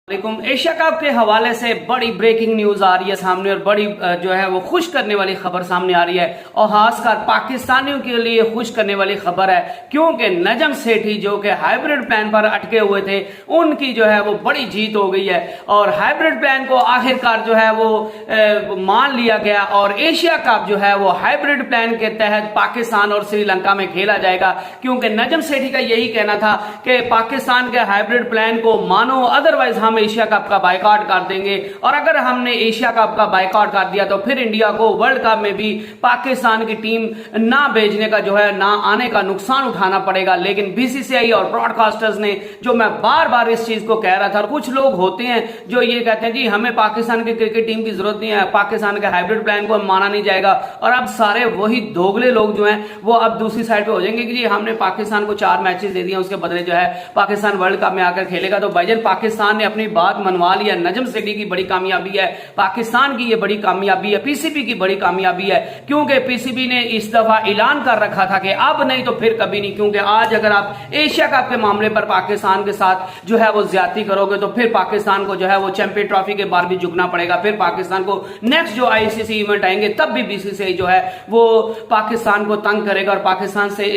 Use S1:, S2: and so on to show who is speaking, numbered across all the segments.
S1: Asia cup के हवाले से बड़ी ब्रेकिंग न्यूज आ रही है सामने और बड़ी जो है वो खुश करने वाली खबर सामने आ रही है और खासकर पाकिस्तानियों के लिए खुश करने वाली खबर है क्योंकि नजम सेठी जो कि हाइब्रिड प्लान पर अटके हुए थे उनकी जो है वो बड़ी जीत हो गई है और हाइब्रिड प्लान को आखिरकार जो है वो मान लिया गया और एशिया कप जो है वो हाइब्रिड प्लान के तहत पाकिस्तान और श्रीलंका में खेला जाएगा क्योंकि नजम सेठी का यही कहना था कि पाकिस्तान के हाइब्रिड प्लान को मानो अदरवाइज हम एशिया कप का बायकॉट कर देंगे और अगर हमने एशिया कप का बायकॉट कर दिया तो फिर इंडिया को वर्ल्ड कप में भी पाकिस्तान की टीम ना भेजने का जो है ना आने का नुकसान उठाना पड़ेगा। लेकिन बीसीसीआई और ब्रॉडकास्टर्स ने जो मैं बार बार इस चीज को कह रहा था और कुछ लोग होते हैं जो ये कहते हैं जी हमें पाकिस्तान की क्रिकेट टीम की जरूरत नहीं है, पाकिस्तान के हाइब्रिड प्लान को माना नहीं जाएगा और अब सारे वही दोगले लोग जो हैं वो अब दूसरी साइड पे हो जाएंगे कि जी हमने पाकिस्तान को 4 मैचेस दे दिए उसके बदले जो है पाकिस्तान वर्ल्ड कप में आकर खेलेगा। तो भाईजान पाकिस्तान ने अपनी बात मनवा लिया, नजम सेठी की बड़ी कामयाबी है, पाकिस्तान की ये बड़ी कामयाबी है, पीसीबी की बड़ी कामयाबी है क्योंकि पीसीबी ने इस दफा ऐलान कर रखा था कि अब नहीं तो फिर कभी नहीं, क्योंकि आज अगर आप एशिया कप के मामले पर पाकिस्तान के साथ जो है वो ज्यादती करोगे तो फिर पाकिस्तान को जो है वो चैंपियन ट्रॉफी के बार भी झुकना पड़ेगा, फिर पाकिस्तान को नेक्स्ट जो आईसीसी इवेंट आएंगे तब भी बीसीसीआई जो है वो पाकिस्तान को तंग करेगा और पाकिस्तान से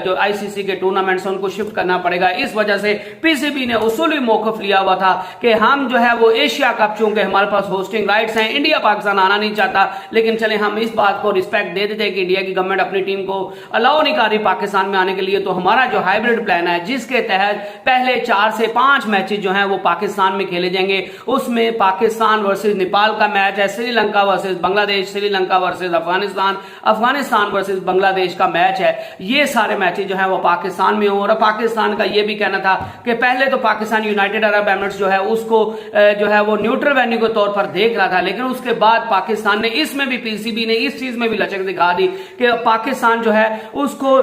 S1: जो आईसीसी के टूर्नामेंट से उनको शिफ्ट करना पड़ेगा। इस वजह से पीसीबी ने उसूली मौकफ लिया हुआ था कि हम जो है वो एशिया कप चूंकि हमारे पास होस्टिंग राइट्स हैं, इंडिया पाकिस्तान आना नहीं चाहता लेकिन चले हम इस बात को रिस्पेक्ट दे देते हैं कि इंडिया की गवर्नमेंट अपनी टीम को अलाउ नहीं कर रही पाकिस्तान में आने के लिए, तो हमारा जो हाइब्रिड प्लान है जिसके तहत पहले 4 से 5 मैचेस जो हैं वो पाकिस्तान में खेले जाएंगे, उसमें पाकिस्तान वर्सेस नेपाल का मैच है, Sri Lanka versus Bangladesh, Sri Lanka versus Afghanistan, Afghanistan versus Bangladesh का मैच है, ये सारे मैचेस जो है वो पाकिस्तान में हो। और पाकिस्तान का ये भी कहना था कि पहले तो पाकिस्तान यूनाइटेड अरब एमिरेट्स जो है उसको जो है वो न्यूट्रल वेन्यू के तौर पर देख रहा था, लेकिन उसके बाद पाकिस्तान ने इसमें भी पीसीबी ने इस चीज में भी लचक दिखा दी कि पाकिस्तान जो है उसको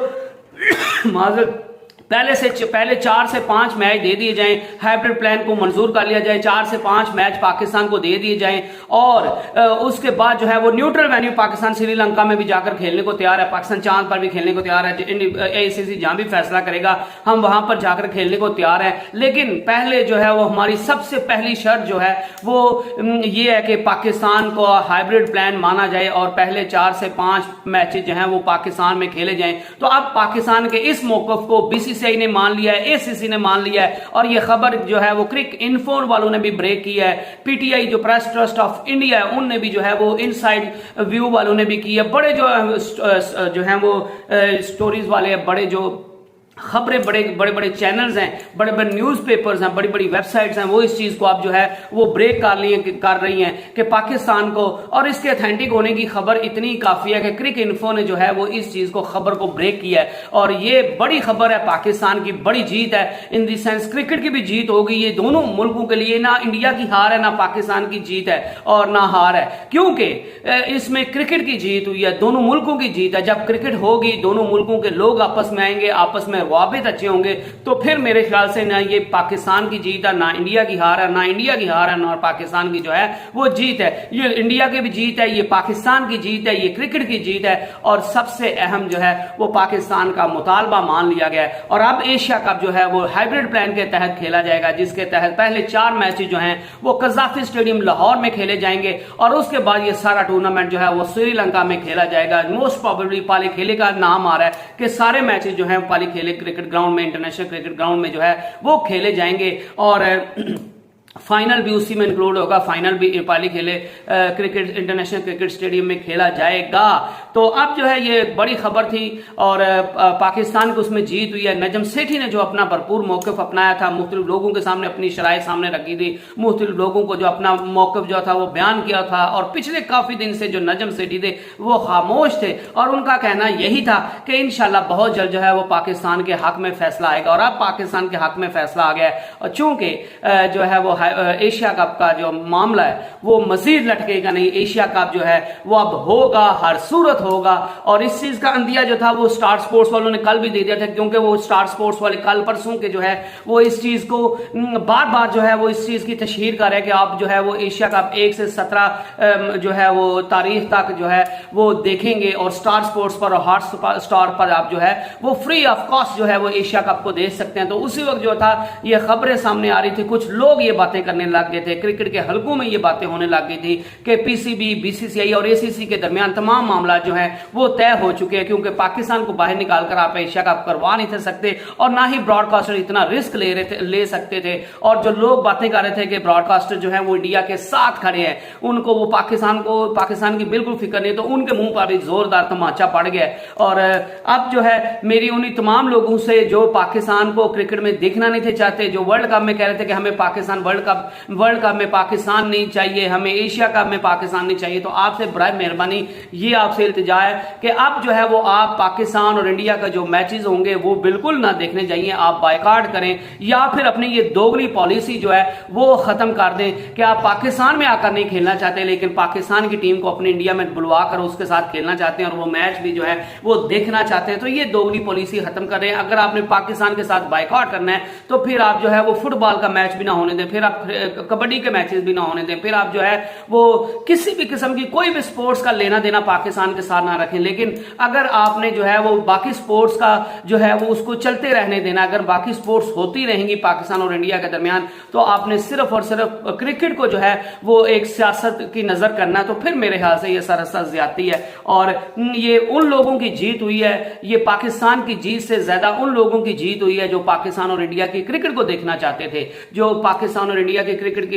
S1: पहले 4 से 5 मैच दे दिए जाएं, हाइब्रिड प्लान को मंजूर कर लिया जाए, 4 से 5 मैच पाकिस्तान को दे दिए जाएं और उसके बाद जो है वो न्यूट्रल वेन्यू पाकिस्तान श्रीलंका में भी जाकर खेलने को तैयार है, पाकिस्तान चांद पर भी खेलने को तैयार है, आईसीसी जहां भी फैसला करेगा हम वहां पर जाकर खेलने को तैयार है। लेकिन पहले जो है वो हमारी सबसे पहली शर्त जो है वो ये है कि पाकिस्तान को हाइब्रिड प्लान माना जाए और पहले 4 से 5 मैचेस जो है वो पाकिस्तान में खेले जाएं। तो अब पाकिस्तान के इस मौकफ को बीसीसीआई ने मान लिया है, एसीसी ने मान लिया है और ये खबर जो है वो क्रिक इन्फो वालों ने भी ब्रेक की है, पीटीआई जो प्रेस ट्रस्ट ऑफ इंडिया है उनने भी जो है वो इनसाइड व्यू वालों ने भी की है, बड़े जो है वो स्टोरीज वाले बड़े जो खबरें बड़े बड़े चैनल्स हैं, बड़े बड़े न्यूज़पेपर्स हैं, बड़ी बड़ी वेबसाइट्स हैं, वो इस चीज को अब जो है वो ब्रेक कर रही हैं कि पाकिस्तान को, और इसके ऑथेंटिक होने की खबर इतनी काफी है कि क्रिक इन्फो ने जो है वो इस चीज को खबर को ब्रेक किया है और ये बड़ी खबर है, पाकिस्तान की बड़ी जीत है, इन दी सेंस क्रिकेट की भी जीत होगी, ये दोनों मुल्कों के लिए ना इंडिया की हार है ना पाकिस्तान की जीत है और ना हार है क्योंकि इसमें क्रिकेट की जीत हुई है, दोनों मुल्कों की जीत है। जब क्रिकेट होगी दोनों मुल्कों के लोग आपस में आएंगे, आपस में वाबित अच्छे होंगे, तो फिर मेरे ख्याल से ना ये पाकिस्तान की जीत है ना इंडिया की हार है, ना इंडिया की हार है ना पाकिस्तान की जो है वो जीत है, ये इंडिया की भी जीत है, ये पाकिस्तान की जीत है, ये क्रिकेट की जीत है और सबसे अहम जो है वो पाकिस्तान का मुतालबा मान लिया गया है। और अब एशिया कप जो है वो हाइब्रिड प्लान के तहत खेला जाएगा जिसके तहत पहले 4 मैचेस जो हैं वो कज़ाफी स्टेडियम लाहौर में खेले जाएंगे और उसके बाद ये सारा टूर्नामेंट जो है वो श्रीलंका में खेला जाएगा। मोस्ट प्रोबेबली पाली खेले का नाम आ रहा है कि सारे मैचेस जो है पाली खेले क्रिकेट ग्राउंड में, इंटरनेशनल क्रिकेट ग्राउंड में जो है वो खेले जाएंगे और फाइनल भी उसी में इंक्लूड होगा, फाइनल भी पाली खेले क्रिकेट इंटरनेशनल क्रिकेट स्टेडियम में खेला जाएगा। तो अब जो है ये बड़ी खबर थी और पाकिस्तान को उसमें जीत हुई है। नजम सेठी ने जो अपना भरपूर मौकफ अपनाया था, मुख्तलिफ लोगों के सामने अपनी शराइ सामने रखी थी, मुख्तलिफ लोगों को जो अपना मौकफ जो था वो बयान किया था और पिछले काफी दिन से जो नजम सेठी थे वो खामोश थे और उनका कहना यही था कि इंशाल्लाह बहुत जल्द जो है वो पाकिस्तान के हक में फैसला आएगा और अब पाकिस्तान के हक में फैसला आ गया है और चूंकि जो है वो एशिया कप का जो मामला है वो मजीद लटकेगा नहीं, एशिया कप जो है वो अब होगा, हर सूरत होगा। और इस चीज का अंदिया जो था वो स्टार स्पोर्ट्स वालों ने कल भी दे दिया था क्योंकि वो स्टार स्पोर्ट्स वाले कल परसों के जो है वो इस चीज को बार बार जो है वो इस चीज की तशहीर कर रहे हैं कि आप जो है वो एशिया कप 1 से 17 जो है वो तारीख तक जो है वो देखेंगे और स्टार स्पोर्ट्स पर और हॉट स्टार पर आप जो है वो फ्री ऑफ कॉस्ट जो है वो एशिया कप को देख सकते हैं। तो उसी वक्त जो था ये खबरें सामने आ रही थी, कुछ लोग ये बात बातें करने लग गए थे, क्रिकेट के हलकों में ये बातें होने लग गई थी कि पीसीबी, बीसीसीआई और एसीसी के दरमियान तमाम मामला जो है वो तय हो चुके हैं, क्योंकि पाकिस्तान को बाहर निकालकर आप एशिया कप करवा नहीं थे सकते और ना ही ब्रॉडकास्टर इतना रिस्क ले सकते थे। और जो लोग बातें कर रहे थे कि ब्रॉडकास्टर जो है वो इंडिया के साथ खड़े हैं, उनको वो पाकिस्तान की बिल्कुल फिक्र नहीं, तो उनके मुंह पर भी जोरदार तमाचा पड़ गया। और अब जो है मेरी उन्हीं तमाम लोगों से जो पाकिस्तान को क्रिकेट में देखना नहीं थे चाहते, जो वर्ल्ड कप में कह रहे थे कि हमें पाकिस्तान वर्ल्ड कप में पाकिस्तान नहीं चाहिए, हमें एशिया कप में पाकिस्तान नहीं चाहिए, तो आपसे बड़ा मेहरबानी ये आपसे इल्तिजा है कि अब जो है वो आप पाकिस्तान और इंडिया का जो मैचेस होंगे वो बिल्कुल ना देखने जाइए, आप बायकॉट करें या फिर अपनी ये दोगली पॉलिसी जो है वो खत्म कर दें कि आप पाकिस्तान में आकर नहीं खेलना चाहते लेकिन पाकिस्तान की टीम को अपने इंडिया में बुलवा कर उसके साथ खेलना चाहते हैं और वो मैच भी जो है वो देखना चाहते हैं। तो ये दोगली पॉलिसी खत्म कर रहे हैं। अगर आपने पाकिस्तान के साथ बायकॉट करना है तो फिर आप जो है वो फुटबॉल का मैच भी ना होने दें, फिर आप कबड्डी के मैचेस भी ना होने दें, फिर आप जो है वो किसी भी किस्म की कोई भी स्पोर्ट्स का लेना देना पाकिस्तान के साथ ना रखें। लेकिन अगर आपने जो है वो बाकी स्पोर्ट्स का जो है वो उसको चलते रहने देना, अगर बाकी स्पोर्ट्स होती रहेंगी पाकिस्तान और इंडिया के दरमियान, तो आपने सिर्फ और सिर्फ क्रिकेट को जो है वो एक सियासत की नजर करना, तो फिर मेरे ख्याल से ये सरासर ज्यादती है। और ये उन लोगों की जीत हुई है, ये पाकिस्तान की जीत से ज्यादा उन लोगों की जीत हुई है जो पाकिस्तान और इंडिया की क्रिकेट को देखना चाहते थे, जो पाकिस्तान और इंडिया के क्रिकेट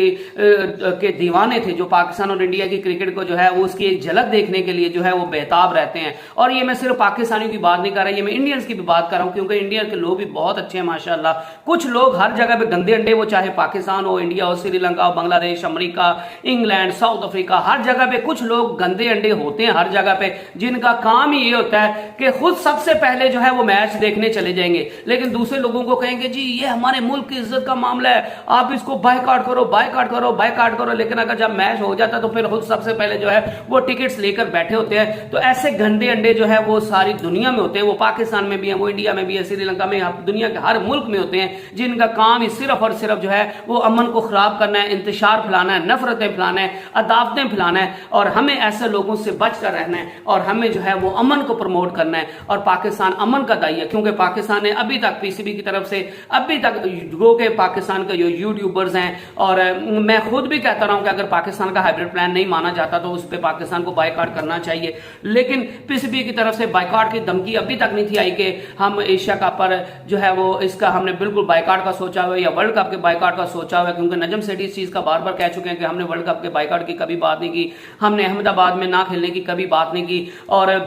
S1: के दीवाने थे, जो पाकिस्तान और इंडिया की क्रिकेट को जो है वो उसकी एक झलक देखने के लिए जो है वो बेताब रहते हैं। और ये मैं सिर्फ पाकिस्तानियों की बात नहीं कर रहा, ये मैं इंडियंस की भी बात कर रहा हूं, क्योंकि इंडिया के लोग भी बहुत अच्छे हैं माशाल्लाह। कुछ लोग हर जगह पे गंदे अंडे, वो चाहे पाकिस्तान हो, इंडिया हो, श्रीलंका हो, Bangladesh, America, England, South Africa, हर जगह पे कुछ लोग गंदे अंडे होते हैं हर जगह पे, जिनका काम ही ये होता है कि खुद सबसे पहले जो है वो मैच देखने चले जाएंगे, लेकिन दूसरे लोगों को कहेंगे जी ये हमारे मुल्क की इज्जत का मामला है, आप इसको बायकॉट करो, बायकॉट करो, बायकॉट करो। लेकिन अगर जब मैच हो जाता तो फिर खुद सबसे पहले जो है वो टिकट्स लेकर बैठे होते हैं। तो ऐसे गंदे अंडे जो है वो सारी दुनिया में होते हैं, वो पाकिस्तान में भी है, वो इंडिया में भी है, श्रीलंका में, दुनिया के हर मुल्क में होते हैं, जिनका काम ही सिर्फ और सिर्फ जो है वो अमन को खराब करना है, इंतशार फैलाना है, नफरतें फैलाना है, अदावतें फैलाना है। और हमें ऐसे लोगों से बचकर रहना है और हमें जो है वो अमन को प्रमोट करना है। और पाकिस्तान अमन का दाई है, क्योंकि पाकिस्तान ने अभी तक पीसीबी की तरफ से अभी तक गो के पाकिस्तान के जो यूट्यूबर्स हैं, और मैं खुद भी कहता रहा हूं कि अगर पाकिस्तान का हाइब्रिड प्लान नहीं माना जाता तो उस पर पाकिस्तान को बायकॉट करना चाहिए, लेकिन पीसीबी की तरफ से बायकॉट की धमकी अभी तक नहीं थी आई कि हम एशिया कप पर जो है वो इसका हमने बिल्कुल बायकॉट का सोचा हुआ है या वर्ल्ड कप के बायकॉट का सोचा हुआ है, क्योंकि नजम सेठी इस चीज का बार बार कह चुके हैं कि हमने वर्ल्ड कप के बायकॉट की कभी बात नहीं की, हमने अहमदाबाद में ना खेलने की कभी बात नहीं की, और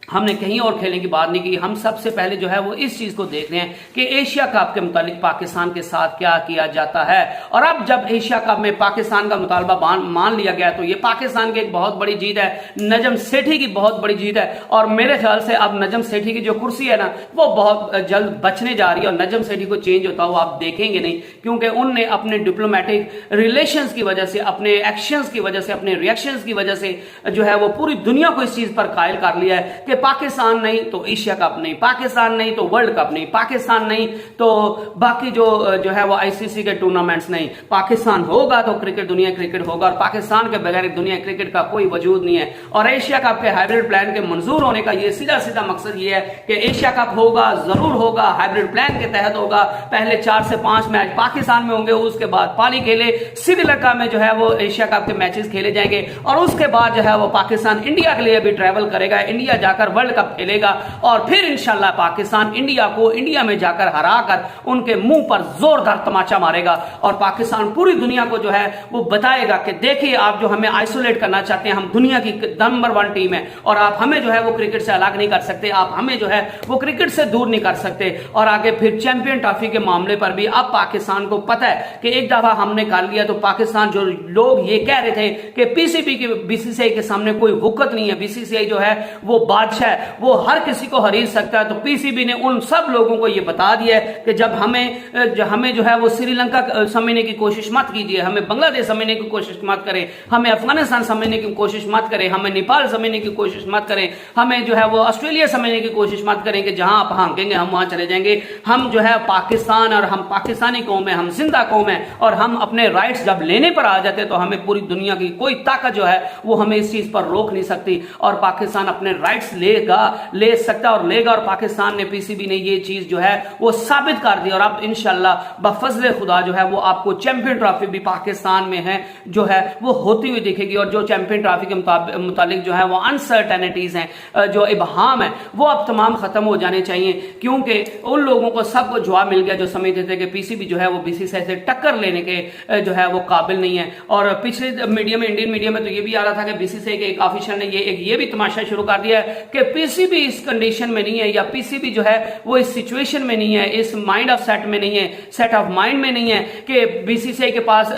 S1: हमने कहीं और खेलने की बात नहीं की। हम सबसे पहले जो है वो इस चीज को देख रहे हैं कि एशिया कप के मुतालिक पाकिस्तान के साथ क्या किया जाता है। और अब जब एशिया कप में पाकिस्तान का मुतालबा मान लिया गया तो ये पाकिस्तान की एक बहुत बड़ी जीत है, नजम सेठी की बहुत बड़ी जीत है। और मेरे ख्याल से अब नजम सेठी की जो कुर्सी है ना वो बहुत जल्द बचने जा रही है, और नजम सेठी को चेंज होता हुआ आप देखेंगे नहीं, क्योंकि उनने अपने डिप्लोमेटिक रिलेशंस की वजह से, अपने एक्शंस की वजह से, अपने रिएक्शंस की वजह से जो है वो पूरी दुनिया को इस चीज पर कायल कर लिया है कि पाकिस्तान नहीं तो एशिया कप नहीं, पाकिस्तान नहीं तो वर्ल्ड कप नहीं, पाकिस्तान नहीं तो बाकी जो है वो आईसीसी के टूर्नामेंट्स नहीं, पाकिस्तान होगा तो क्रिकेट दुनिया क्रिकेट होगा, और पाकिस्तान के बगैर दुनिया क्रिकेट का कोई वजूद नहीं है। और एशिया कप के हाइब्रिड प्लान के मंजूर होने का ये सीधा सीधा मकसद ये है कि एशिया कप होगा, जरूर होगा, हाइब्रिड प्लान के तहत होगा, पहले 4 से 5 मैच पाकिस्तान में होंगे, उसके बाद पाली खेले, श्रीलंका में जो है वो एशिया कप के मैचेस खेले जाएंगे, और उसके बाद जो है वो पाकिस्तान इंडिया के लिए भी ट्रैवल करेगा, इंडिया जाकर वर्ल्ड कप खेलेगा, और फिर इंशाल्लाह पाकिस्तान इंडिया को इंडिया में जाकर हराकर उनके मुंह पर जोरदार तमाचा मारेगा, और पाकिस्तान पूरी दुनिया को जो है वो बताएगा कि देखिए आप जो हमें आइसोलेट करना चाहते हैं, हम दुनिया की नंबर 1 टीम है, और आप हमें जो है वो क्रिकेट से अलग नहीं कर सकते, आप हमें जो है वो क्रिकेट से दूर नहीं कर सकते। और आगे फिर चैंपियन ट्रॉफी के मामले पर भी अब पाकिस्तान को पता है कि एक दफा हमने कर लिया तो पाकिस्तान, जो लोग ये कह रहे थे कि पीसीबी की बीसीसीआई के सामने कोई हुकूमत नहीं है, बीसीसीआई जो है वो बादशाह है, वो हर किसी को हरीर सकता है, तो पीसीबी ने उन सब लोगों को यह बता दिया है कि जब हमें जो है वो श्रीलंका समझने की कोशिश मत कीजिए, हमें बांग्लादेश समझने की कोशिश मत करें, हमें अफगानिस्तान समझने की कोशिश मत करें, हमें नेपाल समझने की कोशिश मत करें, हमें जो है वो ऑस्ट्रेलिया समझने की कोशिश मत करें कि जहां आप हाँकेंगे हम वहां चले जाएंगे। हम जो है पाकिस्तान, और हम पाकिस्तानी कौम है, हम जिंदा कौम है, और हम अपने राइट्स जब लेने पर आ जाते हैं तो हमें पूरी दुनिया की कोई ताकत जो है वो हमें इस चीज पर रोक नहीं सकती, और पाकिस्तान अपने राइट्स ले सकता और लेगा, और पाकिस्तान ने, पीसीबी ने ये चीज जो है वो साबित कर दी। और अब इंशाल्लाह बफजल खुदा जो है वो आपको चैंपियन ट्रॉफी भी पाकिस्तान में है जो है वो होती हुई दिखेगी। और जो चैंपियन ट्रॉफी के मुताबिक जो है वो अनसर्टेनिटीज हैं, जो इबहाम है, वो अब तमाम खत्म हो जाने चाहिए, क्योंकि उन लोगों को सबको जवाब मिल गया जो समझते थे कि पीसीबी जो है वो बीसीसीआई से टक्कर लेने के जो है वो काबिल नहीं है। और पिछले मीडिया में, इंडियन मीडिया में तो ये भी आ रहा था कि बीसीसीआई के एक ऑफिसर ने ये भी तमाशा शुरू कर दिया है कि पीसीबी इस कंडीशन में नहीं है, या पीसीबी जो है वो इस सिचुएशन में नहीं है, इस माइंड ऑफ सेट में नहीं है, सेट ऑफ माइंड में नहीं है कि बीसीसीआई के पास,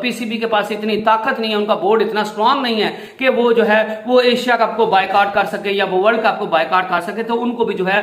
S1: पीसीबी के पास इतनी ताकत नहीं है, उनका बोर्ड इतना स्ट्रांग नहीं है कि वो जो है वो एशिया कप को बायकॉट कर सके या वो वर्ल्ड कप को बायकॉट कर सके। तो उनको भी जो है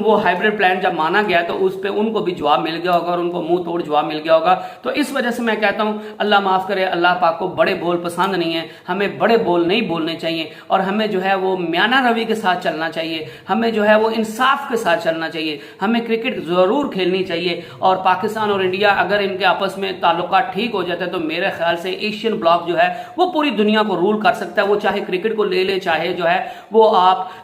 S1: वो हाइब्रिड प्लान जब माना गया तो उस पर उनको भी जवाब मिल गया होगा और उनको मुंह तोड़ जवाब मिल गया होगा। तो इस वजह से मैं कहता हूं अल्लाह माफ करे, अल्लाह पाक को बड़े बोल पसंद नहीं है, हमें बड़े बोल नहीं बोलने चाहिए और हमें जो है वो म्याना रवि के साथ चलना चाहिए, हमें जो है वो इंसाफ के साथ चलना चाहिए, हमें क्रिकेट जरूर खेलनी चाहिए। और पाकिस्तान और इंडिया अगर इनके आपस में ताल्लुकात ठीक हो जाते हैं तो मेरे ख्याल से एशियन ब्लॉक जो है वो पूरी दुनिया को रूल कर सकता है। वो चाहे क्रिकेट को ले चाहे जो है वो आप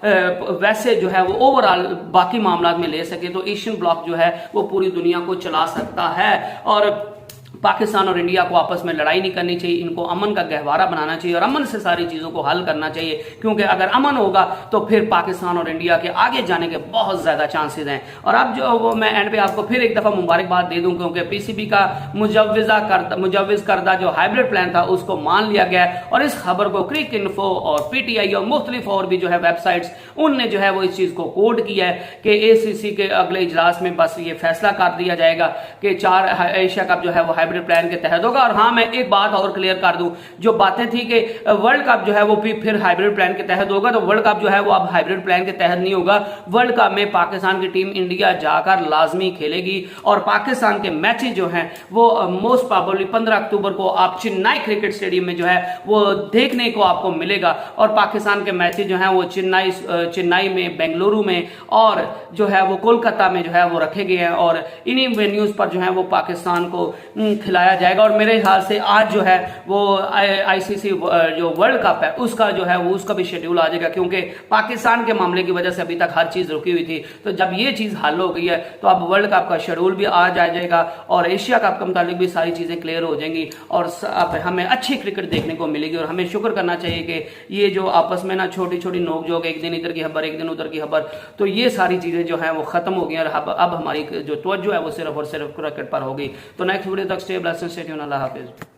S1: वैसे जो है वो ओवरऑल बाकी मामला में ले सके, तो एशियन ब्लॉक जो है वो पूरी दुनिया को चला सकता है। और पाकिस्तान और इंडिया को आपस में लड़ाई नहीं करनी चाहिए, इनको अमन का गहवारा बनाना चाहिए और अमन से सारी चीजों को हल करना चाहिए, क्योंकि अगर अमन होगा तो फिर पाकिस्तान और इंडिया के आगे जाने के बहुत ज्यादा चांसेस हैं। और अब जो वो मैं एंड पे आपको फिर एक दफा मुबारकबाद दे दूं, क्योंकि पीसीबी का मुजव्विज करदा जो हाइब्रिड प्लान था उसको मान लिया गया और इस खबर को क्रिक इन्फो और पीटीआई और मुख्तलिफ और भी जो है वेबसाइट्स उनने जो है वो इस चीज को कोड किया है कि एसीसी के अगले इजलास में बस ये फैसला कर दिया जाएगा कि 4 एशिया कप जो है वो हाइब्रिड प्लान के तहत होगा। और हाँ, मैं एक बात और क्लियर कर दूं, जो बातें थी कि वर्ल्ड कप जो है वो भी फिर हाइब्रिड प्लान के तहत होगा, तो वर्ल्ड कप जो है वो अब हाइब्रिड प्लान के तहत नहीं होगा। वर्ल्ड कप में पाकिस्तान की टीम इंडिया जाकर लाजमी खेलेगी और पाकिस्तान के मैचेस जो हैं वो मोस्ट प्रोबेबली 15 अक्टूबर को आप चेन्नई क्रिकेट स्टेडियम में जो है वो देखने को आपको मिलेगा। और पाकिस्तान के मैचेस जो हैं वो चेन्नई में, बेंगलुरु में और जो है वो कोलकाता में जो है वो रखे गए हैं और इन्हीं वेन्यूज पर जो है वो पाकिस्तान को खिलाया जाएगा। और मेरे ख्याल से आज जो है वो आईसीसी जो वर्ल्ड कप है उसका जो है वो उसका भी शेड्यूल आ जाएगा, क्योंकि पाकिस्तान के मामले की वजह से अभी तक हर चीज रुकी हुई थी। तो जब ये चीज हल हो गई है तो अब वर्ल्ड कप का शेड्यूल भी आज आ जाएगा और एशिया कप के मुताबिक भी सारी चीजें क्लियर हो जाएंगी और अब हमें अच्छी क्रिकेट देखने को मिलेगी। और हमें शुक्र करना चाहिए कि ये जो आपस में ना छोटी छोटी नोकझोंक, एक दिन इधर की खबर एक दिन उधर की खबर, तो ये सारी चीजें जो है वो खत्म हो गई और अब हमारी जो तवज्जो है वो सिर्फ और सिर्फ क्रिकेट पर होगी। तो नेक्स्ट वीडियो तक स्टे ब्लेस्ड, स्टे ट्यून्ड, अल्लाह हाफिज।